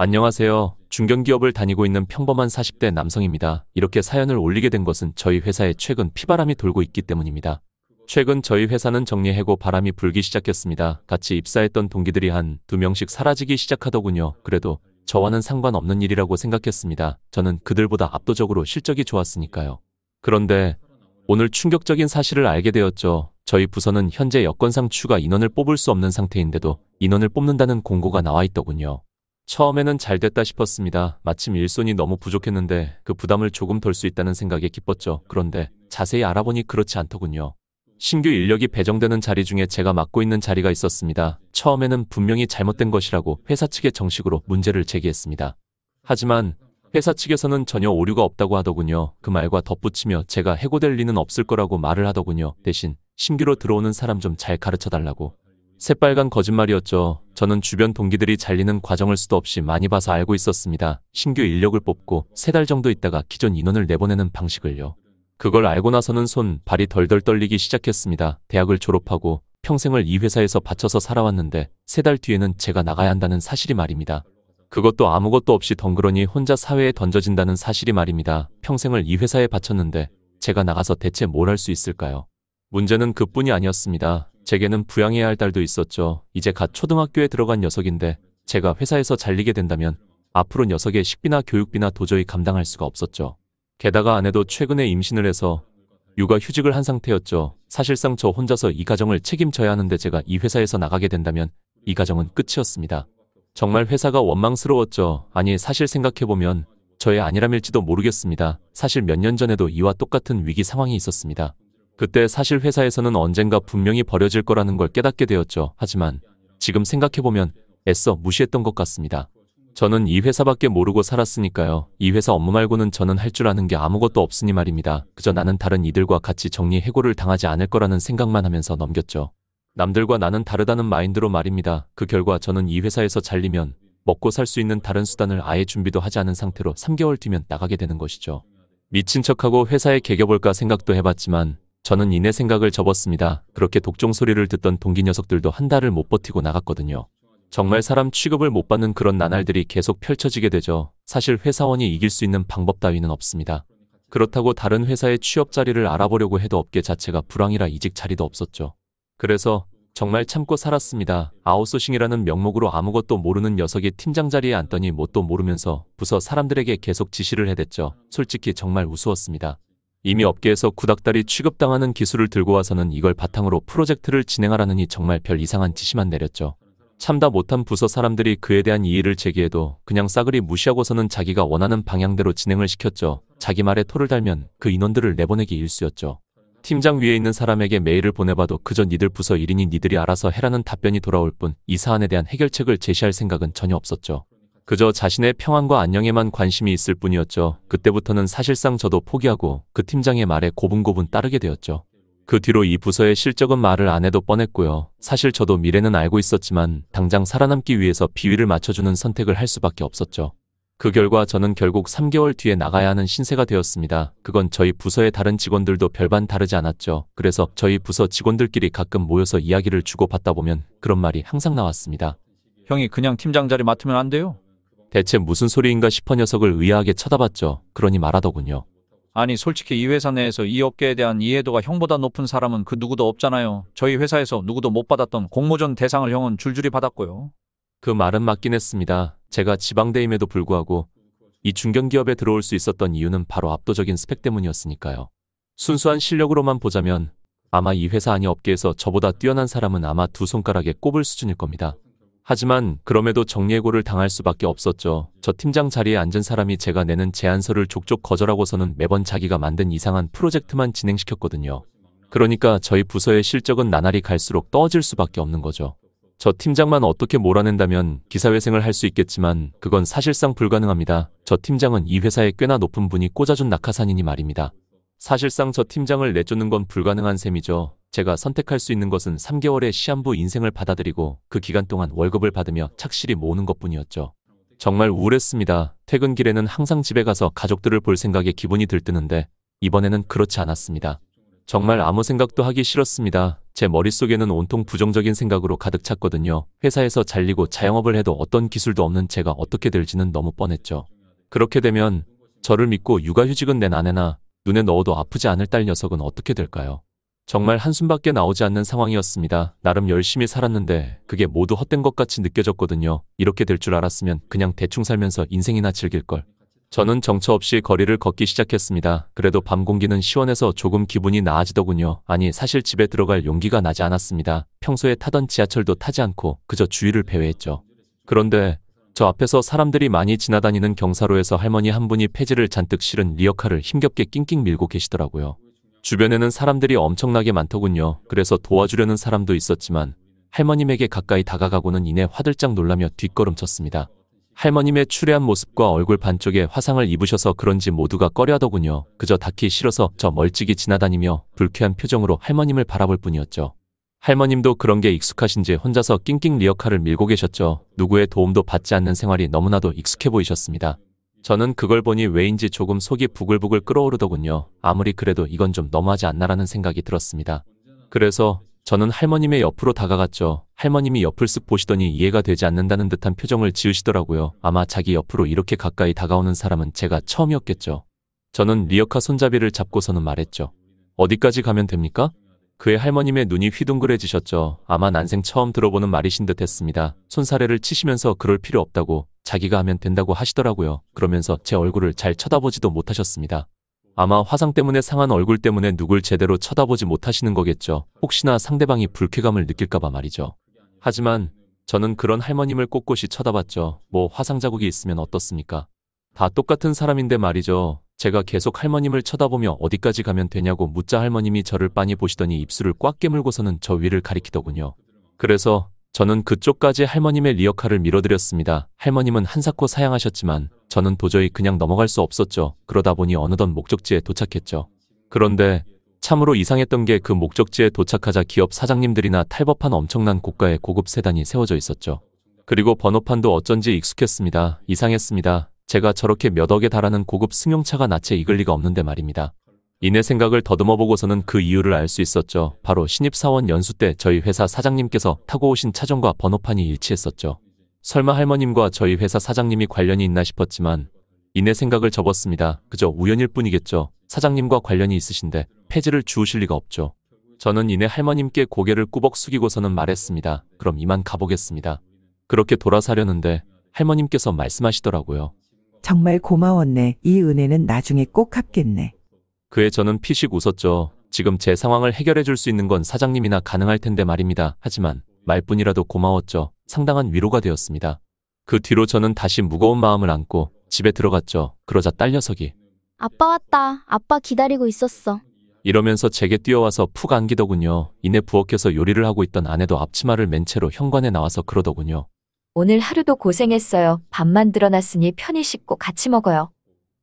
안녕하세요. 중견기업을 다니고 있는 평범한 40대 남성입니다. 이렇게 사연을 올리게 된 것은 저희 회사에 최근 피바람이 돌고 있기 때문입니다. 최근 저희 회사는 정리해고 바람이 불기 시작했습니다. 같이 입사했던 동기들이 한 2명씩 사라지기 시작하더군요. 그래도 저와는 상관없는 일이라고 생각했습니다. 저는 그들보다 압도적으로 실적이 좋았으니까요. 그런데 오늘 충격적인 사실을 알게 되었죠. 저희 부서는 현재 여건상 추가 인원을 뽑을 수 없는 상태인데도 인원을 뽑는다는 공고가 나와 있더군요. 처음에는 잘 됐다 싶었습니다. 마침 일손이 너무 부족했는데 그 부담을 조금 덜 수 있다는 생각에 기뻤죠. 그런데 자세히 알아보니 그렇지 않더군요. 신규 인력이 배정되는 자리 중에 제가 맡고 있는 자리가 있었습니다. 처음에는 분명히 잘못된 것이라고 회사 측에 정식으로 문제를 제기했습니다. 하지만 회사 측에서는 전혀 오류가 없다고 하더군요. 그 말과 덧붙이며 제가 해고될 리는 없을 거라고 말을 하더군요. 대신 신규로 들어오는 사람 좀 잘 가르쳐달라고. 새빨간 거짓말이었죠. 저는 주변 동기들이 잘리는 과정을 수도 없이 많이 봐서 알고 있었습니다. 신규 인력을 뽑고 3달 정도 있다가 기존 인원을 내보내는 방식을요. 그걸 알고 나서는 발이 덜덜 떨리기 시작했습니다. 대학을 졸업하고 평생을 이 회사에서 바쳐서 살아왔는데 3달 뒤에는 제가 나가야 한다는 사실이 말입니다. 그것도 아무것도 없이 덩그러니 혼자 사회에 던져진다는 사실이 말입니다. 평생을 이 회사에 바쳤는데 제가 나가서 대체 뭘 할 수 있을까요? 문제는 그뿐이 아니었습니다. 제게는 부양해야 할 딸도 있었죠. 이제 갓 초등학교에 들어간 녀석인데 제가 회사에서 잘리게 된다면 앞으로 녀석의 식비나 교육비나 도저히 감당할 수가 없었죠. 게다가 아내도 최근에 임신을 해서 육아휴직을 한 상태였죠. 사실상 저 혼자서 이 가정을 책임져야 하는데 제가 이 회사에서 나가게 된다면 이 가정은 끝이었습니다. 정말 회사가 원망스러웠죠. 아니 사실 생각해보면 저의 아니라밀지도 모르겠습니다. 사실 몇 년 전에도 이와 똑같은 위기 상황이 있었습니다. 그때 사실 회사에서는 언젠가 분명히 버려질 거라는 걸 깨닫게 되었죠. 하지만 지금 생각해보면 애써 무시했던 것 같습니다. 저는 이 회사밖에 모르고 살았으니까요. 이 회사 업무 말고는 저는 할 줄 아는 게 아무것도 없으니 말입니다. 그저 나는 다른 이들과 같이 정리해고를 당하지 않을 거라는 생각만 하면서 넘겼죠. 남들과 나는 다르다는 마인드로 말입니다. 그 결과 저는 이 회사에서 잘리면 먹고 살 수 있는 다른 수단을 아예 준비도 하지 않은 상태로 3개월 뒤면 나가게 되는 것이죠. 미친 척하고 회사에 개겨볼까 생각도 해봤지만 저는 이내 생각을 접었습니다. 그렇게 독종 소리를 듣던 동기 녀석들도 한 달을 못 버티고 나갔거든요. 정말 사람 취급을 못 받는 그런 나날들이 계속 펼쳐지게 되죠. 사실 회사원이 이길 수 있는 방법 따위는 없습니다. 그렇다고 다른 회사의 취업 자리를 알아보려고 해도 업계 자체가 불황이라 이직 자리도 없었죠. 그래서 정말 참고 살았습니다. 아웃소싱이라는 명목으로 아무것도 모르는 녀석이 팀장 자리에 앉더니 뭣도 모르면서 부서 사람들에게 계속 지시를 해댔죠. 솔직히 정말 우스웠습니다. 이미 업계에서 구닥다리 취급당하는 기술을 들고 와서는 이걸 바탕으로 프로젝트를 진행하라느니 정말 별 이상한 지시만 내렸죠. 참다 못한 부서 사람들이 그에 대한 이의를 제기해도 그냥 싸그리 무시하고서는 자기가 원하는 방향대로 진행을 시켰죠. 자기 말에 토를 달면 그 인원들을 내보내기 일쑤였죠. 팀장 위에 있는 사람에게 메일을 보내봐도 그저 니들 부서 일이니 니들이 알아서 해라는 답변이 돌아올 뿐 이 사안에 대한 해결책을 제시할 생각은 전혀 없었죠. 그저 자신의 평안과 안녕에만 관심이 있을 뿐이었죠. 그때부터는 사실상 저도 포기하고 그 팀장의 말에 고분고분 따르게 되었죠. 그 뒤로 이 부서의 실적은 말을 안 해도 뻔했고요. 사실 저도 미래는 알고 있었지만 당장 살아남기 위해서 비위를 맞춰주는 선택을 할 수밖에 없었죠. 그 결과 저는 결국 3개월 뒤에 나가야 하는 신세가 되었습니다. 그건 저희 부서의 다른 직원들도 별반 다르지 않았죠. 그래서 저희 부서 직원들끼리 가끔 모여서 이야기를 주고받다 보면 그런 말이 항상 나왔습니다. 형이 그냥 팀장 자리 맡으면 안 돼요? 대체 무슨 소리인가 싶어 녀석을 의아하게 쳐다봤죠. 그러니 말하더군요. 아니 솔직히 이 회사 내에서 이 업계에 대한 이해도가 형보다 높은 사람은 그 누구도 없잖아요. 저희 회사에서 누구도 못 받았던 공모전 대상을 형은 줄줄이 받았고요. 그 말은 맞긴 했습니다. 제가 지방대임에도 불구하고 이 중견기업에 들어올 수 있었던 이유는 바로 압도적인 스펙 때문이었으니까요. 순수한 실력으로만 보자면 아마 이 회사 아니 업계에서 저보다 뛰어난 사람은 아마 2손가락에 꼽을 수준일 겁니다. 하지만 그럼에도 정리해고를 당할 수밖에 없었죠. 저 팀장 자리에 앉은 사람이 제가 내는 제안서를 족족 거절하고서는 매번 자기가 만든 이상한 프로젝트만 진행시켰거든요. 그러니까 저희 부서의 실적은 나날이 갈수록 떨어질 수밖에 없는 거죠. 저 팀장만 어떻게 몰아낸다면 기사회생을 할 수 있겠지만 그건 사실상 불가능합니다. 저 팀장은 이 회사에 꽤나 높은 분이 꽂아준 낙하산이니 말입니다. 사실상 저 팀장을 내쫓는 건 불가능한 셈이죠. 제가 선택할 수 있는 것은 3개월의 시한부 인생을 받아들이고 그 기간 동안 월급을 받으며 착실히 모으는 것뿐이었죠. 정말 우울했습니다. 퇴근길에는 항상 집에 가서 가족들을 볼 생각에 기분이 들뜨는데 이번에는 그렇지 않았습니다. 정말 아무 생각도 하기 싫었습니다. 제 머릿속에는 온통 부정적인 생각으로 가득 찼거든요. 회사에서 잘리고 자영업을 해도 어떤 기술도 없는 제가 어떻게 될지는 너무 뻔했죠. 그렇게 되면 저를 믿고 육아휴직은 낸 아내나 눈에 넣어도 아프지 않을 딸 녀석은 어떻게 될까요? 정말 한숨밖에 나오지 않는 상황이었습니다. 나름 열심히 살았는데 그게 모두 헛된 것 같이 느껴졌거든요. 이렇게 될 줄 알았으면 그냥 대충 살면서 인생이나 즐길걸. 저는 정처 없이 거리를 걷기 시작했습니다. 그래도 밤 공기는 시원해서 조금 기분이 나아지더군요. 아니, 사실 집에 들어갈 용기가 나지 않았습니다. 평소에 타던 지하철도 타지 않고 그저 주위를 배회했죠. 그런데 저 앞에서 사람들이 많이 지나다니는 경사로에서 할머니 한 분이 폐지를 잔뜩 실은 리어카를 힘겹게 낑낑 밀고 계시더라고요. 주변에는 사람들이 엄청나게 많더군요. 그래서 도와주려는 사람도 있었지만 할머님에게 가까이 다가가고는 이내 화들짝 놀라며 뒷걸음쳤습니다. 할머님의 추레한 모습과 얼굴 반쪽에 화상을 입으셔서 그런지 모두가 꺼려하더군요. 그저 닿기 싫어서 저 멀찍이 지나다니며 불쾌한 표정으로 할머님을 바라볼 뿐이었죠. 할머님도 그런 게 익숙하신지 혼자서 낑낑 리어카를 밀고 계셨죠. 누구의 도움도 받지 않는 생활이 너무나도 익숙해 보이셨습니다. 저는 그걸 보니 왜인지 조금 속이 부글부글 끓어오르더군요. 아무리 그래도 이건 좀 너무하지 않나라는 생각이 들었습니다. 그래서 저는 할머님의 옆으로 다가갔죠. 할머님이 옆을 쓱 보시더니 이해가 되지 않는다는 듯한 표정을 지으시더라고요. 아마 자기 옆으로 이렇게 가까이 다가오는 사람은 제가 처음이었겠죠. 저는 리어카 손잡이를 잡고서는 말했죠. 어디까지 가면 됩니까? 그의 할머님의 눈이 휘둥그레지셨죠. 아마 난생 처음 들어보는 말이신 듯 했습니다. 손사래를 치시면서 그럴 필요 없다고, 자기가 하면 된다고 하시더라고요. 그러면서 제 얼굴을 잘 쳐다보지도 못하셨습니다. 아마 화상 때문에 상한 얼굴 때문에 누굴 제대로 쳐다보지 못하시는 거겠죠. 혹시나 상대방이 불쾌감을 느낄까봐 말이죠. 하지만 저는 그런 할머님을 꼿꼿이 쳐다봤죠. 뭐 화상 자국이 있으면 어떻습니까? 다 똑같은 사람인데 말이죠. 제가 계속 할머님을 쳐다보며 어디까지 가면 되냐고 묻자 할머님이 저를 빤히 보시더니 입술을 꽉 깨물고서는 저 위를 가리키더군요. 그래서 저는 그쪽까지 할머님의 리어카를 밀어드렸습니다. 할머님은 한사코 사양하셨지만 저는 도저히 그냥 넘어갈 수 없었죠. 그러다 보니 어느덧 목적지에 도착했죠. 그런데 참으로 이상했던 게 그 목적지에 도착하자 기업 사장님들이나 탈법한 엄청난 고가의 고급 세단이 세워져 있었죠. 그리고 번호판도 어쩐지 익숙했습니다. 이상했습니다. 제가 저렇게 몇 억에 달하는 고급 승용차가 낯에 익을 리가 없는데 말입니다. 이내 생각을 더듬어 보고서는 그 이유를 알 수 있었죠. 바로 신입사원 연수 때 저희 회사 사장님께서 타고 오신 차종과 번호판이 일치했었죠. 설마 할머님과 저희 회사 사장님이 관련이 있나 싶었지만 이내 생각을 접었습니다. 그저 우연일 뿐이겠죠. 사장님과 관련이 있으신데 폐지를 주우실 리가 없죠. 저는 이내 할머님께 고개를 꾸벅 숙이고서는 말했습니다. 그럼 이만 가보겠습니다. 그렇게 돌아서려는데 할머님께서 말씀하시더라고요. 정말 고마웠네. 이 은혜는 나중에 꼭 갚겠네. 그에 저는 피식 웃었죠. 지금 제 상황을 해결해 줄 수 있는 건 사장님이나 가능할 텐데 말입니다. 하지만 말뿐이라도 고마웠죠. 상당한 위로가 되었습니다. 그 뒤로 저는 다시 무거운 마음을 안고 집에 들어갔죠. 그러자 딸 녀석이 아빠 왔다. 아빠 기다리고 있었어. 이러면서 제게 뛰어와서 푹 안기더군요. 이내 부엌에서 요리를 하고 있던 아내도 앞치마를 맨 채로 현관에 나와서 그러더군요. 오늘 하루도 고생했어요. 밥 만들어놨으니 편히 씻고 같이 먹어요.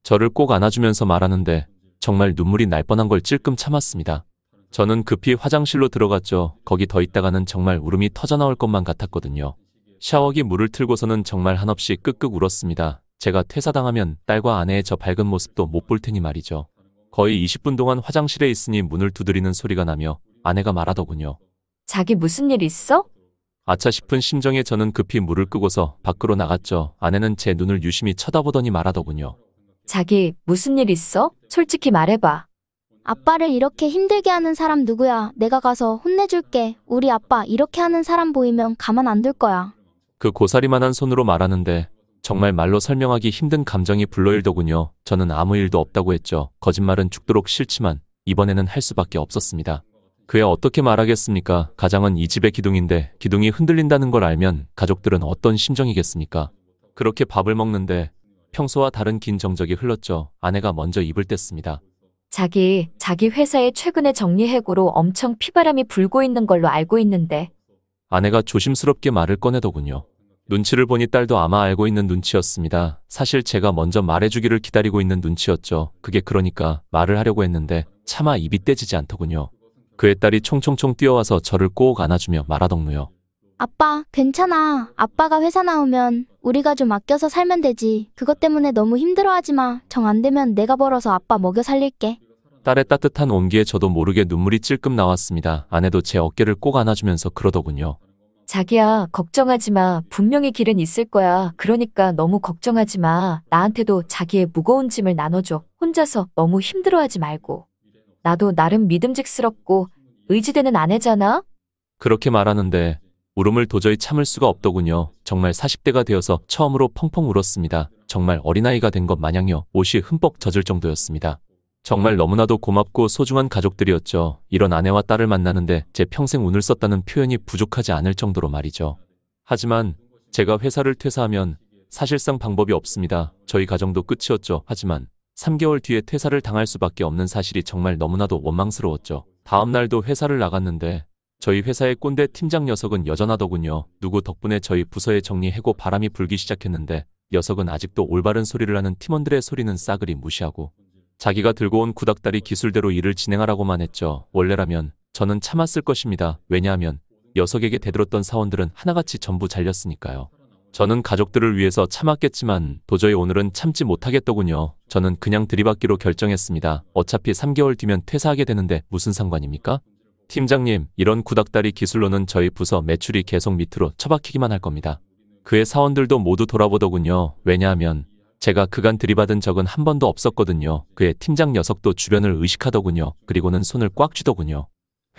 저를 꼭 안아주면서 말하는데 정말 눈물이 날 뻔한 걸 찔끔 참았습니다. 저는 급히 화장실로 들어갔죠. 거기 더 있다가는 정말 울음이 터져나올 것만 같았거든요. 샤워기 물을 틀고서는 정말 한없이 끄끄 울었습니다. 제가 퇴사당하면 딸과 아내의 저 밝은 모습도 못 볼 테니 말이죠. 거의 20분 동안 화장실에 있으니 문을 두드리는 소리가 나며 아내가 말하더군요. 자기 무슨 일 있어? 아차 싶은 심정에 저는 급히 물을 끄고서 밖으로 나갔죠. 아내는 제 눈을 유심히 쳐다보더니 말하더군요. 자기 무슨 일 있어? 솔직히 말해봐. 아빠를 이렇게 힘들게 하는 사람 누구야? 내가 가서 혼내줄게. 우리 아빠 이렇게 하는 사람 보이면 가만 안 둘 거야. 그 고사리만한 손으로 말하는데 정말 말로 설명하기 힘든 감정이 불러일더군요. 저는 아무 일도 없다고 했죠. 거짓말은 죽도록 싫지만 이번에는 할 수밖에 없었습니다. 그야 어떻게 말하겠습니까? 가장은 이 집의 기둥인데 기둥이 흔들린다는 걸 알면 가족들은 어떤 심정이겠습니까? 그렇게 밥을 먹는데 평소와 다른 긴 정적이 흘렀죠. 아내가 먼저 입을 뗐습니다. 자기 회사에 최근에 정리해고로 엄청 피바람이 불고 있는 걸로 알고 있는데. 아내가 조심스럽게 말을 꺼내더군요. 눈치를 보니 딸도 아마 알고 있는 눈치였습니다. 사실 제가 먼저 말해주기를 기다리고 있는 눈치였죠. 그게 그러니까 말을 하려고 했는데 차마 입이 떼지지 않더군요. 그의 딸이 총총총 뛰어와서 저를 꼭 안아주며 말하더군요. 아빠, 괜찮아. 아빠가 회사 나오면 우리가 좀 아껴서 살면 되지. 그것 때문에 너무 힘들어하지 마. 정 안 되면 내가 벌어서 아빠 먹여 살릴게. 딸의 따뜻한 온기에 저도 모르게 눈물이 찔끔 나왔습니다. 아내도 제 어깨를 꼭 안아주면서 그러더군요. 자기야, 걱정하지 마. 분명히 길은 있을 거야. 그러니까 너무 걱정하지 마. 나한테도 자기의 무거운 짐을 나눠줘. 혼자서 너무 힘들어하지 말고. 나도 나름 믿음직스럽고 의지되는 아내잖아? 그렇게 말하는데 울음을 도저히 참을 수가 없더군요. 정말 40대가 되어서 처음으로 펑펑 울었습니다. 정말 어린아이가 된 것 마냥요. 옷이 흠뻑 젖을 정도였습니다. 정말 너무나도 고맙고 소중한 가족들이었죠. 이런 아내와 딸을 만나는데 제 평생 운을 썼다는 표현이 부족하지 않을 정도로 말이죠. 하지만 제가 회사를 퇴사하면 사실상 방법이 없습니다. 저희 가정도 끝이었죠. 하지만 3개월 뒤에 퇴사를 당할 수밖에 없는 사실이 정말 너무나도 원망스러웠죠. 다음 날도 회사를 나갔는데 저희 회사의 꼰대 팀장 녀석은 여전하더군요. 누구 덕분에 저희 부서의 정리해고 바람이 불기 시작했는데 녀석은 아직도 올바른 소리를 하는 팀원들의 소리는 싸그리 무시하고 자기가 들고 온 구닥다리 기술대로 일을 진행하라고만 했죠. 원래라면 저는 참았을 것입니다. 왜냐하면 녀석에게 대들었던 사원들은 하나같이 전부 잘렸으니까요. 저는 가족들을 위해서 참았겠지만 도저히 오늘은 참지 못하겠더군요. 저는 그냥 들이받기로 결정했습니다. 어차피 3개월 뒤면 퇴사하게 되는데 무슨 상관입니까? 팀장님, 이런 구닥다리 기술로는 저희 부서 매출이 계속 밑으로 처박히기만 할 겁니다. 그의 사원들도 모두 돌아보더군요. 왜냐하면 제가 그간 들이받은 적은 한 번도 없었거든요. 그의 팀장 녀석도 주변을 의식하더군요. 그리고는 손을 꽉 쥐더군요.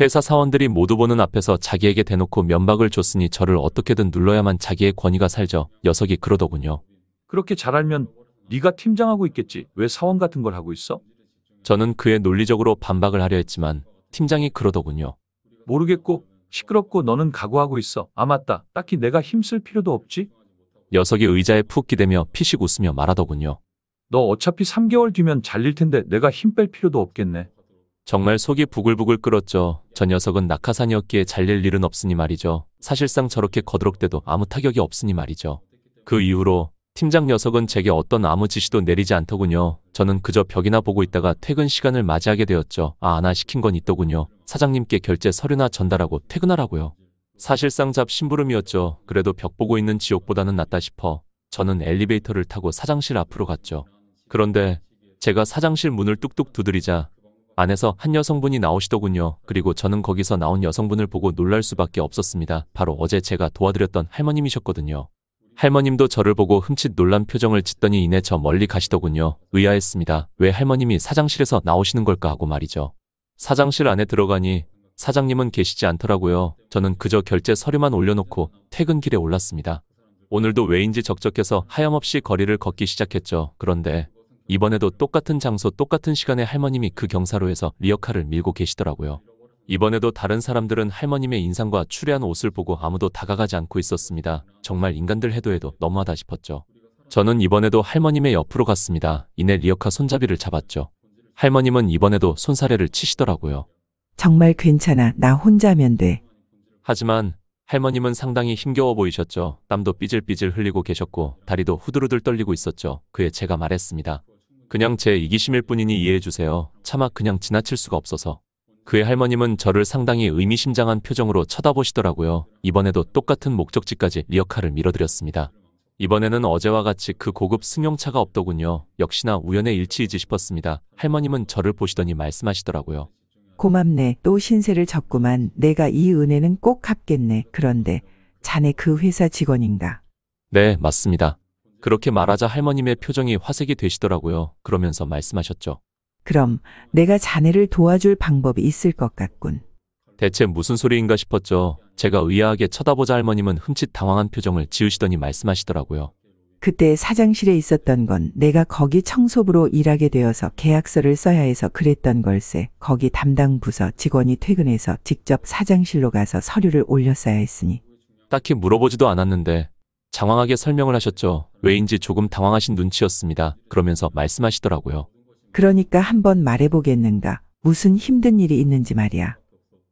회사 사원들이 모두 보는 앞에서 자기에게 대놓고 면박을 줬으니 저를 어떻게든 눌러야만 자기의 권위가 살죠. 녀석이 그러더군요. 그렇게 잘 알면 네가 팀장하고 있겠지. 왜 사원 같은 걸 하고 있어? 저는 그의 논리적으로 반박을 하려 했지만 팀장이 그러더군요. 모르겠고 시끄럽고 너는 각오하고 있어. 아 맞다. 딱히 내가 힘쓸 필요도 없지? 녀석이 의자에 푹 기대며 피식 웃으며 말하더군요. 너 어차피 3개월 뒤면 잘릴 텐데 내가 힘 뺄 필요도 없겠네. 정말 속이 부글부글 끓었죠. 저 녀석은 낙하산이었기에 잘릴 일은 없으니 말이죠. 사실상 저렇게 거드럭대도 아무 타격이 없으니 말이죠. 그 이후로 팀장 녀석은 제게 어떤 아무 지시도 내리지 않더군요. 저는 그저 벽이나 보고 있다가 퇴근 시간을 맞이하게 되었죠. 하나 시킨 건 있더군요. 사장님께 결제 서류나 전달하고 퇴근하라고요. 사실상 잡심부름이었죠. 그래도 벽 보고 있는 지옥보다는 낫다 싶어 저는 엘리베이터를 타고 사장실 앞으로 갔죠. 그런데 제가 사장실 문을 뚝뚝 두드리자 안에서 한 여성분이 나오시더군요. 그리고 저는 거기서 나온 여성분을 보고 놀랄 수밖에 없었습니다. 바로 어제 제가 도와드렸던 할머님이셨거든요. 할머님도 저를 보고 흠칫 놀란 표정을 짓더니 이내 저 멀리 가시더군요. 의아했습니다. 왜 할머님이 사장실에서 나오시는 걸까 하고 말이죠. 사장실 안에 들어가니 사장님은 계시지 않더라고요. 저는 그저 결제 서류만 올려놓고 퇴근길에 올랐습니다. 오늘도 왜인지 적적해서 하염없이 거리를 걷기 시작했죠. 그런데 이번에도 똑같은 장소 똑같은 시간에 할머님이 그 경사로에서 리어카를 밀고 계시더라고요. 이번에도 다른 사람들은 할머님의 인상과 추레한 옷을 보고 아무도 다가가지 않고 있었습니다. 정말 인간들 해도 너무하다 싶었죠. 저는 이번에도 할머님의 옆으로 갔습니다. 이내 리어카 손잡이를 잡았죠. 할머님은 이번에도 손사래를 치시더라고요. 정말 괜찮아. 나 혼자면 돼. 하지만 할머님은 상당히 힘겨워 보이셨죠. 땀도 삐질삐질 흘리고 계셨고 다리도 후들후들 떨리고 있었죠. 그에 제가 말했습니다. 그냥 제 이기심일 뿐이니 이해해주세요. 차마 그냥 지나칠 수가 없어서. 그의 할머님은 저를 상당히 의미심장한 표정으로 쳐다보시더라고요. 이번에도 똑같은 목적지까지 리어카를 밀어드렸습니다. 이번에는 어제와 같이 그 고급 승용차가 없더군요. 역시나 우연의 일치이지 싶었습니다. 할머님은 저를 보시더니 말씀하시더라고요. 고맙네. 또 신세를 졌구만. 내가 이 은혜는 꼭 갚겠네. 그런데 자네 그 회사 직원인가? 네, 맞습니다. 그렇게 말하자 할머님의 표정이 화색이 되시더라고요. 그러면서 말씀하셨죠. 그럼 내가 자네를 도와줄 방법이 있을 것 같군. 대체 무슨 소리인가 싶었죠. 제가 의아하게 쳐다보자 할머님은 흠칫 당황한 표정을 지으시더니 말씀하시더라고요. 그때 사장실에 있었던 건 내가 거기 청소부로 일하게 되어서 계약서를 써야 해서 그랬던 걸세. 거기 담당 부서 직원이 퇴근해서 직접 사장실로 가서 서류를 올렸어야 했으니. 딱히 물어보지도 않았는데 장황하게 설명을 하셨죠. 왜인지 조금 당황하신 눈치였습니다. 그러면서 말씀하시더라고요. 그러니까 한번 말해보겠는가? 무슨 힘든 일이 있는지 말이야.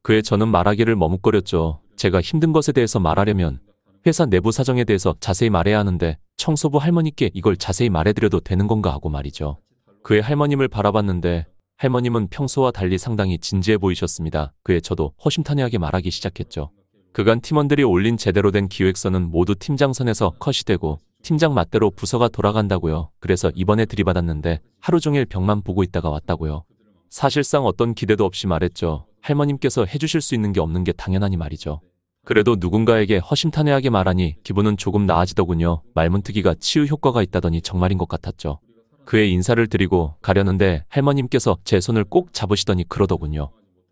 그에 저는 말하기를 머뭇거렸죠. 제가 힘든 것에 대해서 말하려면 회사 내부 사정에 대해서 자세히 말해야 하는데 청소부 할머니께 이걸 자세히 말해드려도 되는 건가 하고 말이죠. 그의 할머님을 바라봤는데 할머님은 평소와 달리 상당히 진지해 보이셨습니다. 그에 저도 허심탄회하게 말하기 시작했죠. 그간 팀원들이 올린 제대로 된 기획서는 모두 팀장 선에서 컷이 되고 팀장 맛대로 부서가 돌아간다고요. 그래서 이번에 들이받았는데 하루 종일 벽만 보고 있다가 왔다고요. 사실상 어떤 기대도 없이 말했죠. 할머님께서 해주실 수 있는 게 없는 게 당연하니 말이죠. 그래도 누군가에게 허심탄회하게 말하니 기분은 조금 나아지더군요. 말문트기가 치유 효과가 있다더니 정말인 것 같았죠. 그의 인사를 드리고 가려는데 할머님께서 제 손을 꼭 잡으시더니 그러더군요.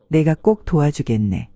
내가 꼭 도와주겠네.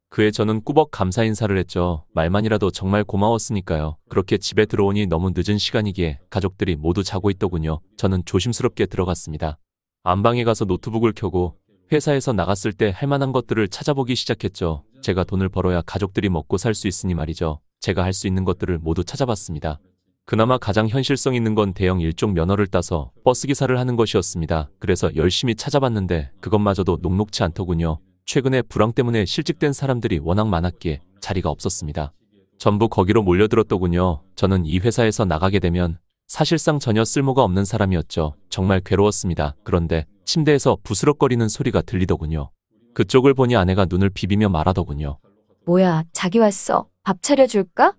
그에 저는 꾸벅 감사 인사를 했죠. 말만이라도 정말 고마웠으니까요. 그렇게 집에 들어오니 너무 늦은 시간이기에 가족들이 모두 자고 있더군요. 저는 조심스럽게 들어갔습니다. 안방에 가서 노트북을 켜고 회사에서 나갔을 때 할 만한 것들을 찾아보기 시작했죠. 제가 돈을 벌어야 가족들이 먹고 살 수 있으니 말이죠. 제가 할 수 있는 것들을 모두 찾아봤습니다. 그나마 가장 현실성 있는 건 대형 일종 면허를 따서 버스기사를 하는 것이었습니다. 그래서 열심히 찾아봤는데 그것마저도 녹록치 않더군요. 최근에 불황 때문에 실직된 사람들이 워낙 많았기에 자리가 없었습니다. 전부 거기로 몰려들었더군요. 저는 이 회사에서 나가게 되면 사실상 전혀 쓸모가 없는 사람이었죠. 정말 괴로웠습니다. 그런데 침대에서 부스럭거리는 소리가 들리더군요. 그쪽을 보니 아내가 눈을 비비며 말하더군요. 뭐야, 자기 왔어. 밥 차려줄까?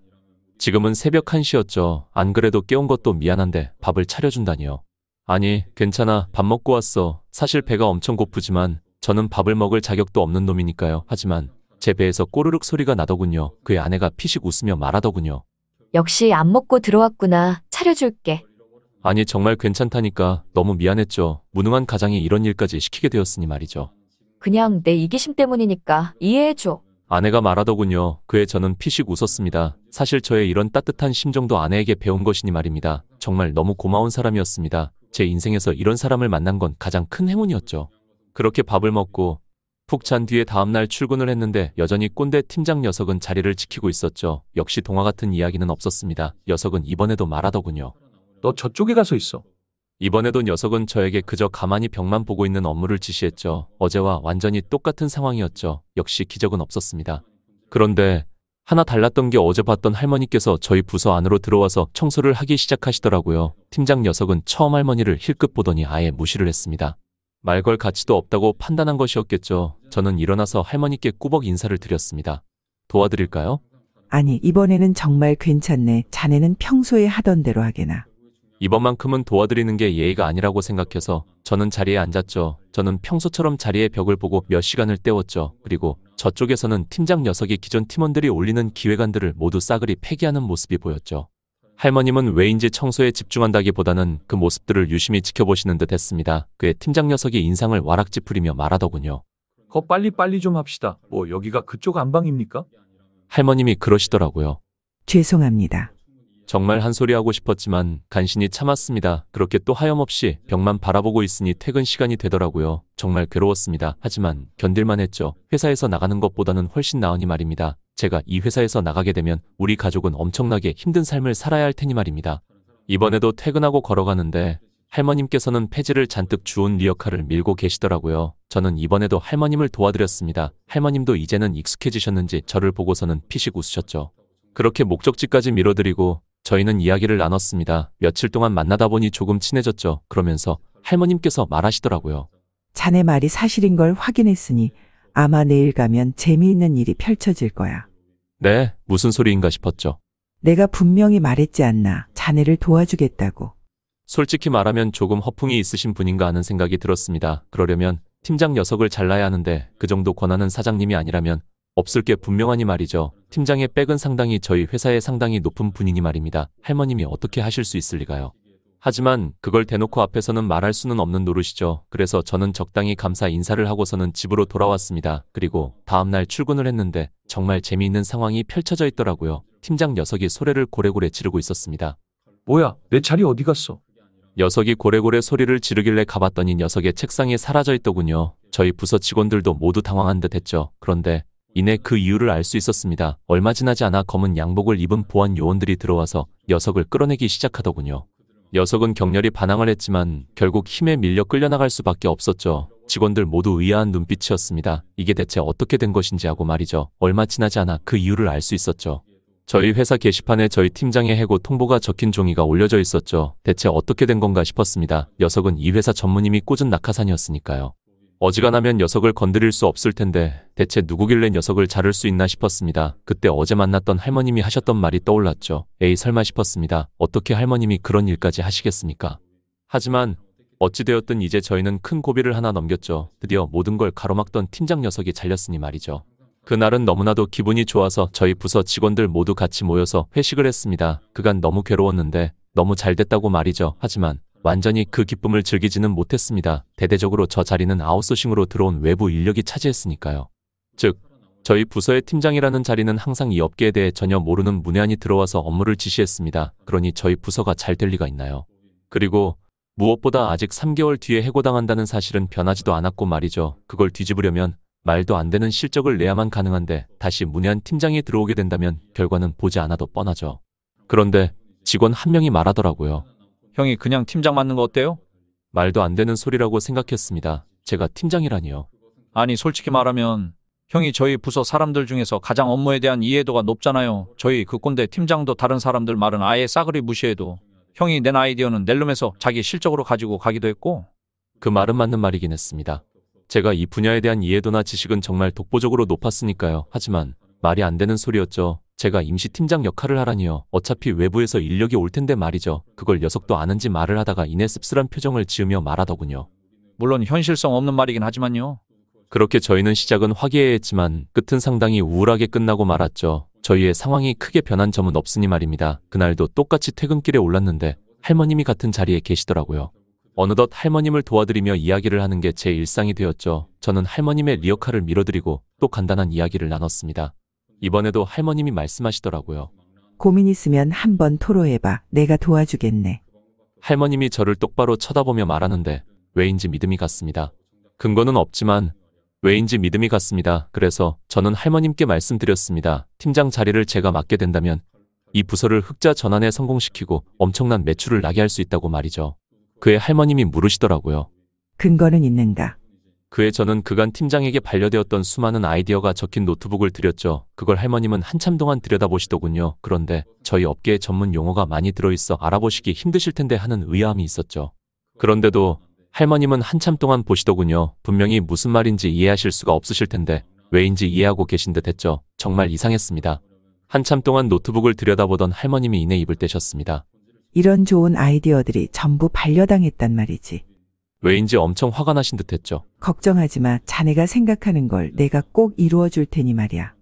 지금은 새벽 1시였죠. 안 그래도 깨운 것도 미안한데 밥을 차려준다니요. 아니, 괜찮아. 밥 먹고 왔어. 사실 배가 엄청 고프지만 저는 밥을 먹을 자격도 없는 놈이니까요. 하지만 제 배에서 꼬르륵 소리가 나더군요. 그의 아내가 피식 웃으며 말하더군요. 역시 안 먹고 들어왔구나. 차려줄게. 아니, 정말 괜찮다니까. 너무 미안했죠. 무능한 가장이 이런 일까지 시키게 되었으니 말이죠. 그냥 내 이기심 때문이니까 이해해줘. 아내가 말하더군요. 그에 저는 피식 웃었습니다. 사실 저의 이런 따뜻한 심정도 아내에게 배운 것이니 말입니다. 정말 너무 고마운 사람이었습니다. 제 인생에서 이런 사람을 만난 건 가장 큰 행운이었죠. 그렇게 밥을 먹고 푹 잔 뒤에 다음날 출근을 했는데 여전히 꼰대 팀장 녀석은 자리를 지키고 있었죠. 역시 동화 같은 이야기는 없었습니다. 녀석은 이번에도 말하더군요. 너 저쪽에 가서 있어. 이번에도 녀석은 저에게 그저 가만히 벽만 보고 있는 업무를 지시했죠. 어제와 완전히 똑같은 상황이었죠. 역시 기적은 없었습니다. 그런데 하나 달랐던 게 어제 봤던 할머니께서 저희 부서 안으로 들어와서 청소를 하기 시작하시더라고요. 팀장 녀석은 처음 할머니를 힐끗 보더니 아예 무시를 했습니다. 말 걸 가치도 없다고 판단한 것이었겠죠. 저는 일어나서 할머니께 꾸벅 인사를 드렸습니다. 도와드릴까요? 아니, 이번에는 정말 괜찮네. 자네는 평소에 하던 대로 하게나. 이번만큼은 도와드리는 게 예의가 아니라고 생각해서 저는 자리에 앉았죠. 저는 평소처럼 자리의 벽을 보고 몇 시간을 때웠죠. 그리고 저쪽에서는 팀장 녀석이 기존 팀원들이 올리는 기획안들을 모두 싸그리 폐기하는 모습이 보였죠. 할머님은 왜인지 청소에 집중한다기보다는 그 모습들을 유심히 지켜보시는 듯 했습니다. 그의 팀장 녀석이 인상을 와락 찌푸리며 말하더군요. 빨리 좀 합시다. 뭐 여기가 그쪽 안방입니까? 할머님이 그러시더라고요. 죄송합니다. 정말 한 소리 하고 싶었지만 간신히 참았습니다. 그렇게 또 하염없이 벽만 바라보고 있으니 퇴근 시간이 되더라고요. 정말 괴로웠습니다. 하지만 견딜만 했죠. 회사에서 나가는 것보다는 훨씬 나으니 말입니다. 제가 이 회사에서 나가게 되면 우리 가족은 엄청나게 힘든 삶을 살아야 할 테니 말입니다. 이번에도 퇴근하고 걸어가는데 할머님께서는 폐지를 잔뜩 주운 리어카를 밀고 계시더라고요. 저는 이번에도 할머님을 도와드렸습니다. 할머님도 이제는 익숙해지셨는지 저를 보고서는 피식 웃으셨죠. 그렇게 목적지까지 밀어드리고 저희는 이야기를 나눴습니다. 며칠 동안 만나다 보니 조금 친해졌죠. 그러면서 할머님께서 말하시더라고요. 자네 말이 사실인 걸 확인했으니 아마 내일 가면 재미있는 일이 펼쳐질 거야. 네, 무슨 소리인가 싶었죠. 내가 분명히 말했지 않나. 자네를 도와주겠다고. 솔직히 말하면 조금 허풍이 있으신 분인가 하는 생각이 들었습니다. 그러려면 팀장 녀석을 잘라야 하는데 그 정도 권한은 사장님이 아니라면 없을 게 분명하니 말이죠. 팀장의 백은 상당히 저희 회사에 상당히 높은 분이니 말입니다. 할머님이 어떻게 하실 수 있을 리가요. 하지만 그걸 대놓고 앞에서는 말할 수는 없는 노릇이죠. 그래서 저는 적당히 감사 인사를 하고서는 집으로 돌아왔습니다. 그리고 다음날 출근을 했는데 정말 재미있는 상황이 펼쳐져 있더라고요. 팀장 녀석이 소리를 고래고래 지르고 있었습니다. 뭐야, 내 자리 어디 갔어? 녀석이 고래고래 소리를 지르길래 가봤더니 녀석의 책상에 사라져 있더군요. 저희 부서 직원들도 모두 당황한 듯 했죠. 그런데 이내 그 이유를 알 수 있었습니다. 얼마 지나지 않아 검은 양복을 입은 보안 요원들이 들어와서 녀석을 끌어내기 시작하더군요. 녀석은 격렬히 반항을 했지만 결국 힘에 밀려 끌려나갈 수밖에 없었죠. 직원들 모두 의아한 눈빛이었습니다. 이게 대체 어떻게 된 것인지 하고 말이죠. 얼마 지나지 않아 그 이유를 알 수 있었죠. 저희 회사 게시판에 저희 팀장의 해고 통보가 적힌 종이가 올려져 있었죠. 대체 어떻게 된 건가 싶었습니다. 녀석은 이 회사 전무님이 꽂은 낙하산이었으니까요. 어지간하면 녀석을 건드릴 수 없을 텐데 대체 누구길래 녀석을 자를 수 있나 싶었습니다. 그때 어제 만났던 할머님이 하셨던 말이 떠올랐죠. 에이 설마 싶었습니다. 어떻게 할머님이 그런 일까지 하시겠습니까? 하지만 어찌되었든 이제 저희는 큰 고비를 하나 넘겼죠. 드디어 모든 걸 가로막던 팀장 녀석이 잘렸으니 말이죠. 그날은 너무나도 기분이 좋아서 저희 부서 직원들 모두 같이 모여서 회식을 했습니다. 그간 너무 괴로웠는데 너무 잘 됐다고 말이죠. 하지만 완전히 그 기쁨을 즐기지는 못했습니다. 대대적으로 저 자리는 아웃소싱으로 들어온 외부 인력이 차지했으니까요. 즉, 저희 부서의 팀장이라는 자리는 항상 이 업계에 대해 전혀 모르는 문외한이 들어와서 업무를 지시했습니다. 그러니 저희 부서가 잘 될 리가 있나요? 그리고 무엇보다 아직 3개월 뒤에 해고당한다는 사실은 변하지도 않았고 말이죠. 그걸 뒤집으려면 말도 안 되는 실적을 내야만 가능한데 다시 문외한 팀장이 들어오게 된다면 결과는 보지 않아도 뻔하죠. 그런데 직원 한 명이 말하더라고요. 형이 그냥 팀장 맡는 거 어때요? 말도 안 되는 소리라고 생각했습니다. 제가 팀장이라니요. 아니 솔직히 말하면 형이 저희 부서 사람들 중에서 가장 업무에 대한 이해도가 높잖아요. 저희 그 꼰대 팀장도 다른 사람들 말은 아예 싸그리 무시해도 형이 낸 아이디어는 낼름해서 자기 실적으로 가지고 가기도 했고. 그 말은 맞는 말이긴 했습니다. 제가 이 분야에 대한 이해도나 지식은 정말 독보적으로 높았으니까요. 하지만 말이 안 되는 소리였죠. 제가 임시팀장 역할을 하라니요. 어차피 외부에서 인력이 올 텐데 말이죠. 그걸 녀석도 아는지 말을 하다가 이내 씁쓸한 표정을 지으며 말하더군요. 물론 현실성 없는 말이긴 하지만요. 그렇게 저희는 시작은 화기애애했지만 끝은 상당히 우울하게 끝나고 말았죠. 저희의 상황이 크게 변한 점은 없으니 말입니다. 그날도 똑같이 퇴근길에 올랐는데 할머님이 같은 자리에 계시더라고요. 어느덧 할머님을 도와드리며 이야기를 하는 게 제 일상이 되었죠. 저는 할머님의 리어카를 밀어드리고 또 간단한 이야기를 나눴습니다. 이번에도 할머님이 말씀하시더라고요. 고민 있으면 한번 토로해봐. 내가 도와주겠네. 할머님이 저를 똑바로 쳐다보며 말하는데 왜인지 믿음이 갔습니다. 근거는 없지만 왜인지 믿음이 갔습니다. 그래서 저는 할머님께 말씀드렸습니다. 팀장 자리를 제가 맡게 된다면 이 부서를 흑자 전환에 성공시키고 엄청난 매출을 나게 할 수 있다고 말이죠. 그에 할머님이 물으시더라고요. 근거는 있는가? 그에 저는 그간 팀장에게 반려되었던 수많은 아이디어가 적힌 노트북을 드렸죠. 그걸 할머님은 한참 동안 들여다보시더군요. 그런데 저희 업계에 전문 용어가 많이 들어있어 알아보시기 힘드실 텐데 하는 의아함이 있었죠. 그런데도 할머님은 한참 동안 보시더군요. 분명히 무슨 말인지 이해하실 수가 없으실 텐데 왜인지 이해하고 계신 듯 했죠. 정말 이상했습니다. 한참 동안 노트북을 들여다보던 할머님이 이내 입을 떼셨습니다. 이런 좋은 아이디어들이 전부 반려당했단 말이지. 왜인지 엄청 화가 나신 듯 했죠. 걱정하지 마. 자네가 생각하는 걸 내가 꼭 이루어 줄 테니 말이야.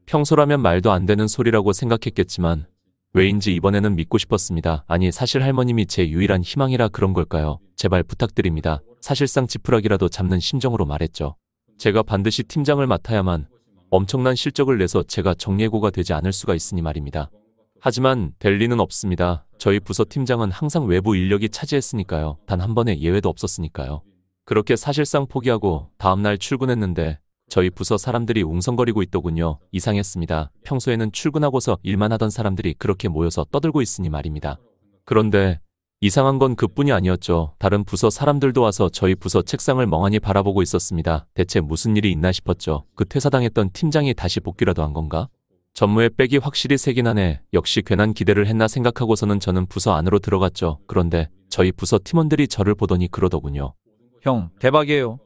평소라면 말도 안 되는 소리라고 생각했겠지만 왜인지 이번에는 믿고 싶었습니다. 아니 사실 할머님이 제 유일한 희망이라 그런 걸까요? 제발 부탁드립니다. 사실상 지푸라기라도 잡는 심정으로 말했죠. 제가 반드시 팀장을 맡아야만 엄청난 실적을 내서 제가 정예고가 되지 않을 수가 있으니 말입니다. 하지만 될 리는 없습니다. 저희 부서 팀장은 항상 외부 인력이 차지했으니까요. 단 한 번의 예외도 없었으니까요. 그렇게 사실상 포기하고 다음날 출근했는데 저희 부서 사람들이 웅성거리고 있더군요. 이상했습니다. 평소에는 출근하고서 일만 하던 사람들이 그렇게 모여서 떠들고 있으니 말입니다. 그런데 이상한 건 그뿐이 아니었죠. 다른 부서 사람들도 와서 저희 부서 책상을 멍하니 바라보고 있었습니다. 대체 무슨 일이 있나 싶었죠. 그 퇴사당했던 팀장이 다시 복귀라도 한 건가? 전무의 백이 확실히 세긴 하네. 역시 괜한 기대를 했나 생각하고서는 저는 부서 안으로 들어갔죠. 그런데 저희 부서 팀원들이 저를 보더니 그러더군요. 형 대박이에요.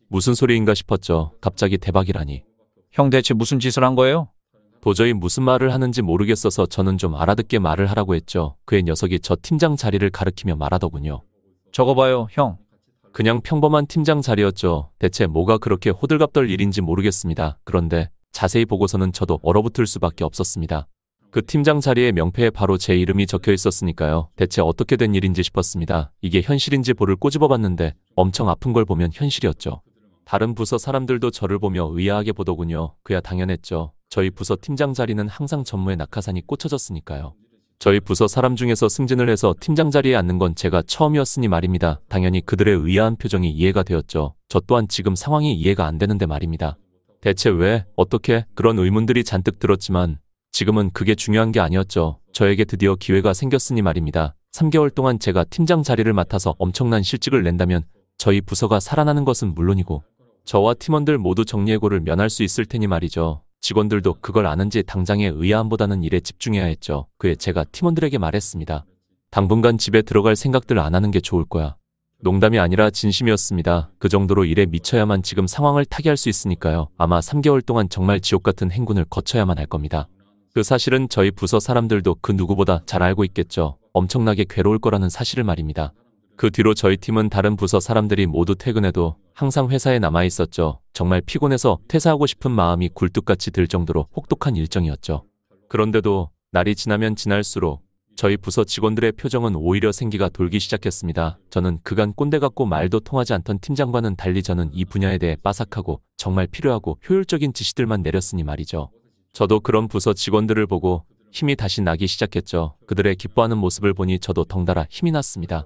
무슨 소리인가 싶었죠. 갑자기 대박이라니. 형 대체 무슨 짓을 한 거예요? 도저히 무슨 말을 하는지 모르겠어서 저는 좀 알아듣게 말을 하라고 했죠. 그의 녀석이 저 팀장 자리를 가리키며 말하더군요. 저거 봐요 형. 그냥 평범한 팀장 자리였죠. 대체 뭐가 그렇게 호들갑 떨 일인지 모르겠습니다. 그런데 자세히 보고서는 저도 얼어붙을 수밖에 없었습니다. 그 팀장 자리에 명패에 바로 제 이름이 적혀 있었으니까요. 대체 어떻게 된 일인지 싶었습니다. 이게 현실인지 볼을 꼬집어봤는데 엄청 아픈 걸 보면 현실이었죠. 다른 부서 사람들도 저를 보며 의아하게 보더군요. 그야 당연했죠. 저희 부서 팀장 자리는 항상 전무의 낙하산이 꽂혀졌으니까요. 저희 부서 사람 중에서 승진을 해서 팀장 자리에 앉는 건 제가 처음이었으니 말입니다. 당연히 그들의 의아한 표정이 이해가 되었죠. 저 또한 지금 상황이 이해가 안 되는데 말입니다. 대체 왜, 어떻게, 그런 의문들이 잔뜩 들었지만 지금은 그게 중요한 게 아니었죠. 저에게 드디어 기회가 생겼으니 말입니다. 3개월 동안 제가 팀장 자리를 맡아서 엄청난 실직을 낸다면 저희 부서가 살아나는 것은 물론이고 저와 팀원들 모두 정리해고를 면할 수 있을 테니 말이죠. 직원들도 그걸 아는지 당장의 의아함보다는 일에 집중해야 했죠. 그에 제가 팀원들에게 말했습니다. 당분간 집에 들어갈 생각들 안 하는 게 좋을 거야. 농담이 아니라 진심이었습니다. 그 정도로 일에 미쳐야만 지금 상황을 타개할 수 있으니까요. 아마 3개월 동안 정말 지옥 같은 행군을 거쳐야만 할 겁니다. 그 사실은 저희 부서 사람들도 그 누구보다 잘 알고 있겠죠. 엄청나게 괴로울 거라는 사실을 말입니다. 그 뒤로 저희 팀은 다른 부서 사람들이 모두 퇴근해도 항상 회사에 남아 있었죠. 정말 피곤해서 퇴사하고 싶은 마음이 굴뚝같이 들 정도로 혹독한 일정이었죠. 그런데도 날이 지나면 지날수록 저희 부서 직원들의 표정은 오히려 생기가 돌기 시작했습니다. 저는 그간 꼰대 같고 말도 통하지 않던 팀장과는 달리 저는 이 분야에 대해 빠삭하고 정말 필요하고 효율적인 지시들만 내렸으니 말이죠. 저도 그런 부서 직원들을 보고 힘이 다시 나기 시작했죠. 그들의 기뻐하는 모습을 보니 저도 덩달아 힘이 났습니다.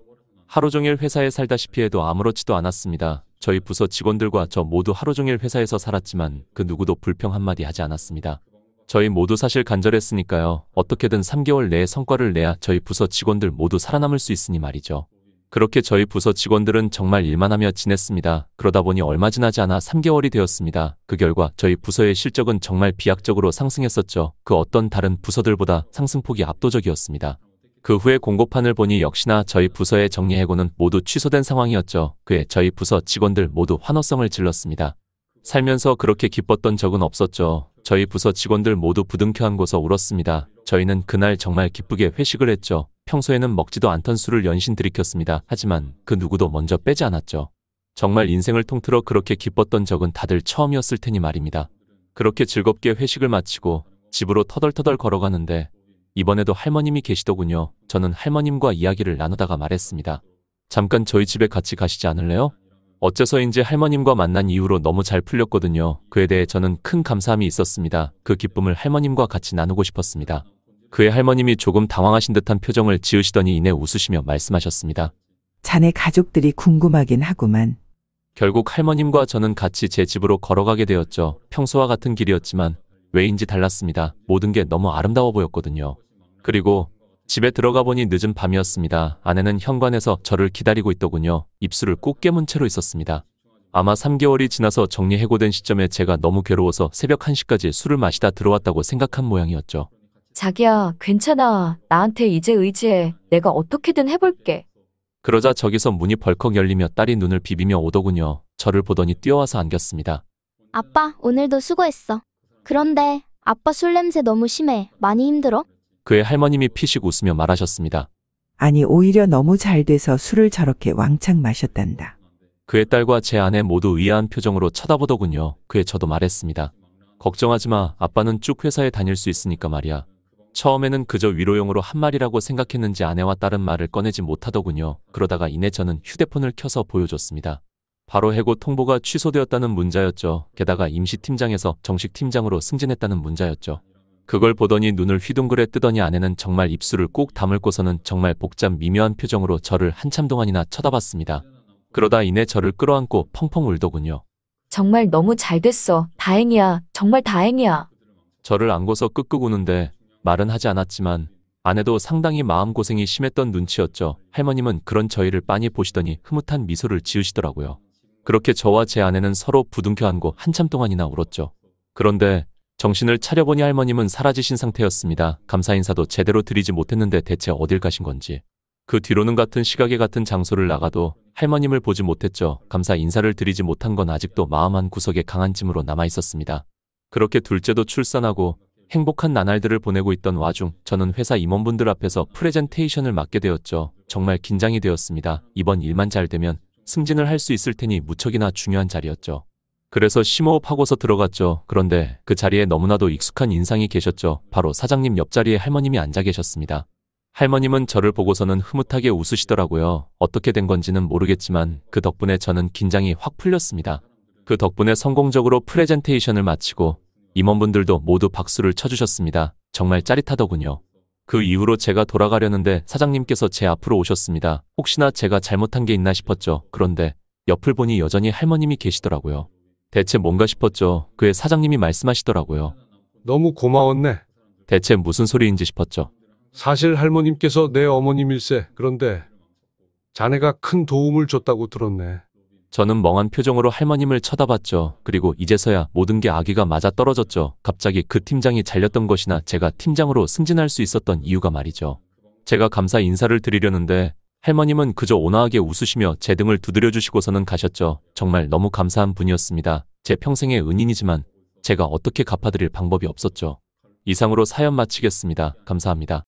하루 종일 회사에 살다시피 해도 아무렇지도 않았습니다. 저희 부서 직원들과 저 모두 하루 종일 회사에서 살았지만 그 누구도 불평 한마디 하지 않았습니다. 저희 모두 사실 간절했으니까요. 어떻게든 3개월 내에 성과를 내야 저희 부서 직원들 모두 살아남을 수 있으니 말이죠. 그렇게 저희 부서 직원들은 정말 일만 하며 지냈습니다. 그러다 보니 얼마 지나지 않아 3개월이 되었습니다. 그 결과 저희 부서의 실적은 정말 비약적으로 상승했었죠. 그 어떤 다른 부서들보다 상승폭이 압도적이었습니다. 그 후에 공고판을 보니 역시나 저희 부서의 정리해고는 모두 취소된 상황이었죠. 그에 저희 부서 직원들 모두 환호성을 질렀습니다. 살면서 그렇게 기뻤던 적은 없었죠. 저희 부서 직원들 모두 부둥켜 안고서 울었습니다. 저희는 그날 정말 기쁘게 회식을 했죠. 평소에는 먹지도 않던 술을 연신 들이켰습니다. 하지만 그 누구도 먼저 빼지 않았죠. 정말 인생을 통틀어 그렇게 기뻤던 적은 다들 처음이었을 테니 말입니다. 그렇게 즐겁게 회식을 마치고 집으로 터덜터덜 걸어가는데 이번에도 할머님이 계시더군요. 저는 할머님과 이야기를 나누다가 말했습니다. 잠깐 저희 집에 같이 가시지 않을래요? 어째서인지 할머님과 만난 이후로 너무 잘 풀렸거든요. 그에 대해 저는 큰 감사함이 있었습니다. 그 기쁨을 할머님과 같이 나누고 싶었습니다. 그의 할머님이 조금 당황하신 듯한 표정을 지으시더니 이내 웃으시며 말씀하셨습니다. 자네 가족들이 궁금하긴 하구만. 결국 할머님과 저는 같이 제 집으로 걸어가게 되었죠. 평소와 같은 길이었지만 왜인지 달랐습니다. 모든 게 너무 아름다워 보였거든요. 그리고 집에 들어가 보니 늦은 밤이었습니다. 아내는 현관에서 저를 기다리고 있더군요. 입술을 꾹 깨문 채로 있었습니다. 아마 3개월이 지나서 정리해고된 시점에 제가 너무 괴로워서 새벽 1시까지 술을 마시다 들어왔다고 생각한 모양이었죠. 자기야, 괜찮아. 나한테 이제 의지해. 내가 어떻게든 해볼게. 그러자 저기서 문이 벌컥 열리며 딸이 눈을 비비며 오더군요. 저를 보더니 뛰어와서 안겼습니다. 아빠, 오늘도 수고했어. 그런데 아빠 술 냄새 너무 심해. 많이 힘들어? 그의 할머님이 피식 웃으며 말하셨습니다. 아니 오히려 너무 잘 돼서 술을 저렇게 왕창 마셨단다. 그의 딸과 제 아내 모두 의아한 표정으로 쳐다보더군요. 그에 저도 말했습니다. 걱정하지 마. 아빠는 쭉 회사에 다닐 수 있으니까 말이야. 처음에는 그저 위로용으로 한 말이라고 생각했는지 아내와 딸은 말을 꺼내지 못하더군요. 그러다가 이내 저는 휴대폰을 켜서 보여줬습니다. 바로 해고 통보가 취소되었다는 문자였죠. 게다가 임시팀장에서 정식 팀장으로 승진했다는 문자였죠. 그걸 보더니 눈을 휘둥그레 뜨더니 아내는 정말 입술을 꼭 다물고서는 정말 복잡 미묘한 표정으로 저를 한참 동안이나 쳐다봤습니다. 그러다 이내 저를 끌어안고 펑펑 울더군요. 정말 너무 잘 됐어. 다행이야. 정말 다행이야. 저를 안고서 끄끄 우는데 말은 하지 않았지만 아내도 상당히 마음고생이 심했던 눈치였죠. 할머님은 그런 저희를 빤히 보시더니 흐뭇한 미소를 지으시더라고요. 그렇게 저와 제 아내는 서로 부둥켜 안고 한참 동안이나 울었죠. 그런데 정신을 차려보니 할머님은 사라지신 상태였습니다. 감사 인사도 제대로 드리지 못했는데 대체 어딜 가신 건지. 그 뒤로는 같은 시각에 같은 장소를 나가도 할머님을 보지 못했죠. 감사 인사를 드리지 못한 건 아직도 마음 한 구석에 강한 짐으로 남아 있었습니다. 그렇게 둘째도 출산하고 행복한 나날들을 보내고 있던 와중 저는 회사 임원분들 앞에서 프레젠테이션을 맡게 되었죠. 정말 긴장이 되었습니다. 이번 일만 잘 되면 승진을 할 수 있을 테니 무척이나 중요한 자리였죠. 그래서 심호흡하고서 들어갔죠. 그런데 그 자리에 너무나도 익숙한 인상이 계셨죠. 바로 사장님 옆자리에 할머님이 앉아 계셨습니다. 할머님은 저를 보고서는 흐뭇하게 웃으시더라고요. 어떻게 된 건지는 모르겠지만 그 덕분에 저는 긴장이 확 풀렸습니다. 그 덕분에 성공적으로 프레젠테이션을 마치고 임원분들도 모두 박수를 쳐주셨습니다. 정말 짜릿하더군요. 그 이후로 제가 돌아가려는데 사장님께서 제 앞으로 오셨습니다. 혹시나 제가 잘못한 게 있나 싶었죠. 그런데 옆을 보니 여전히 할머님이 계시더라고요. 대체 뭔가 싶었죠. 그의 사장님이 말씀하시더라고요. 너무 고마웠네. 대체 무슨 소리인지 싶었죠. 사실 할머님께서 내 어머님일세. 그런데 자네가 큰 도움을 줬다고 들었네. 저는 멍한 표정으로 할머님을 쳐다봤죠. 그리고 이제서야 모든 게 아기가 맞아 떨어졌죠. 갑자기 그 팀장이 잘렸던 것이나 제가 팀장으로 승진할 수 있었던 이유가 말이죠. 제가 감사 인사를 드리려는데 할머님은 그저 온화하게 웃으시며 제 등을 두드려 주시고서는 가셨죠. 정말 너무 감사한 분이었습니다. 제 평생의 은인이지만 제가 어떻게 갚아드릴 방법이 없었죠. 이상으로 사연 마치겠습니다. 감사합니다.